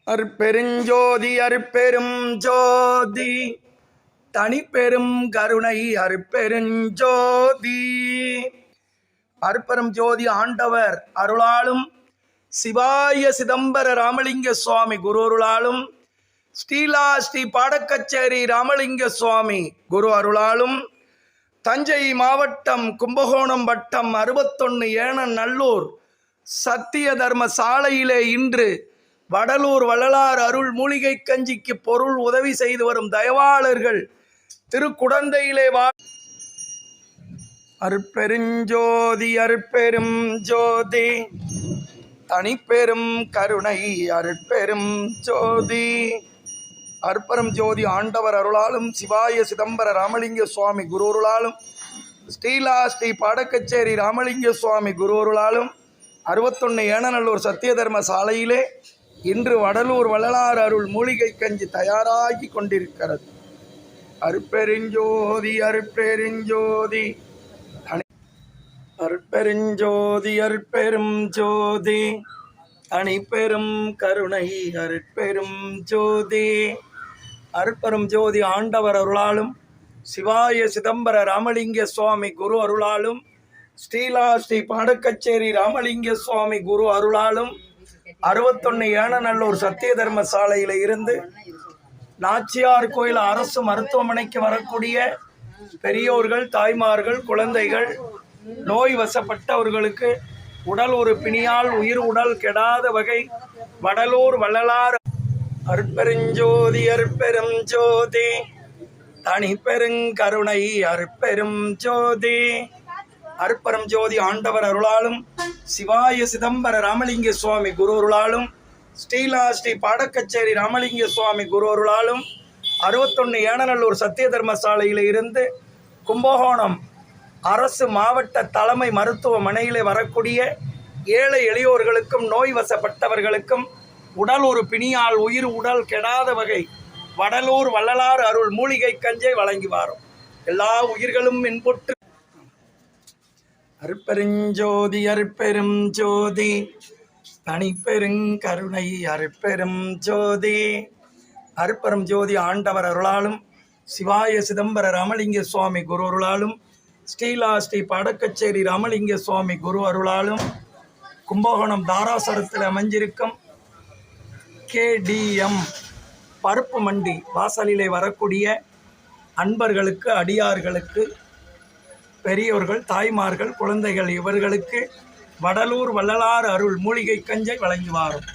அருட்பெருஞ்சோதி அருட்பெரும் ஜோதி தனிப்பெரும் கருணை அருட்பெருஞ்சோதி. அருட்பெரும் ஜோதி ஆண்டவர் அருளாலும் சிவாய சிதம்பர ராமலிங்க சுவாமி குரு அருளாலும் ஸ்ரீலா ஸ்ரீ பாடக்கச்சேரி ராமலிங்க சுவாமி குரு அருளாலும் தஞ்சை மாவட்டம் கும்பகோணம் வட்டம் 61 ஏனநல்லூர் சத்திய தர்ம சாலையிலே இன்று வடலூர் வள்ளலார் அருள் மூலிகை கஞ்சிக்கு பொருள் உதவி செய்து வரும் தயவாளர்கள் திருக்குடந்தையிலே அருட்பெருஞ்சோதி அருட்பெரும் ஜோதி தனிப்பெரும் கருணை அருட்பெரும் ஜோதி. அருட்பெரும் ஜோதி ஆண்டவர் அருளாலும் சிவாய சிதம்பர ராமலிங்க சுவாமி குரு அருளாலும் ஸ்ரீலா ஸ்ரீ பாடக்கச்சேரி ராமலிங்க சுவாமி குரு அருளாலும் 61 ஏனநல்லூர் சத்திய தர்ம சாலையிலே இன்று வடலூர் வள்ளலார் அருள் மூலிகை கஞ்சி தயாராகி கொண்டிருக்கிறது. அருட்பெருஞ்சோதி அருட்பெருஞ்சோதி அருட்பெருஞ்சோதி அருட்பெரும் ஜோதி தனிப்பெரும் கருணை அருட்பெரும் ஜோதி. அருட்பெரும் ஜோதி ஆண்டவர் அருளாலும் சிவாய சிதம்பர ராமலிங்க சுவாமி குரு அருளாலும் ஸ்ரீலா ஸ்ரீ பாடக்கச்சேரி ராமலிங்க சுவாமி குரு அருளாலும் 61 ஏனநல்லூர் சத்திய தர்ம சாலையில் இருந்து நாச்சியார் கோயில் அரசு மருத்துவமனைக்கு வரக்கூடிய பெரியோர்கள், தாய்மார்கள், குழந்தைகள், நோய் வசப்பட்டவர்களுக்கு உடல் ஒரு பிணியால் உயிர் உடல் கெடாத வகை வடலூர் வள்ளலார் அருட்பெருஞ்சோதி அருட்பெரும் ஜோதி தனிப்பெருங்கருணை அருட்பெரும் ஜோதி. அருட்பெரும் ஜோதி ஆண்டவர் அருளாலும் சிவாய சிதம்பர ராமலிங்க சுவாமி குரு அருளாலும் ஸ்ரீலா ஸ்ரீ பாடக்கச்சேரி ராமலிங்க சுவாமி குரு அருளாலும் 61 ஏனநல்லூர் சத்திய தர்ம சாலையில் இருந்து கும்பகோணம் அரசு மாவட்ட தலைமை மருத்துவமனையிலே வரக்கூடிய ஏழை எளியோர்களுக்கும் நோய் வசப்பட்டவர்களுக்கும் உடல் ஒரு பிணியால் உயிர் உடல் கெடாத வகை வடலூர் வள்ளலார் அருள் மூலிகை கஞ்சை வழங்கி வாரும். எல்லா உயிர்களும் இன்புற்று அருட்பெருஞ்சோதி அருட்பெரும் ஜோதி தனிப்பெருங்கருணை அருட்பெரும் ஜோதி. அருட்பெரும் ஜோதி ஆண்டவர் அருளாலும் சிவாய சிதம்பர ராமலிங்க சுவாமி குரு அருளாலும் ஸ்ரீலா ஸ்ரீ பாடக்கச்சேரி ராமலிங்க சுவாமி குரு அருளாலும் கும்பகோணம் தாராசுரத்தில் அமைஞ்சிருக்கும் KDM பருப்பு மண்டி வாசலிலே வரக்கூடிய அன்பர்களுக்கு, அடியார்களுக்கு, பெரியோர்கள், தாய்மார்கள், குழந்தைகள் இவர்களுக்கு வடலூர் வள்ளலார் அருள் மூலிகை கஞ்சை வழங்கி வாரும்.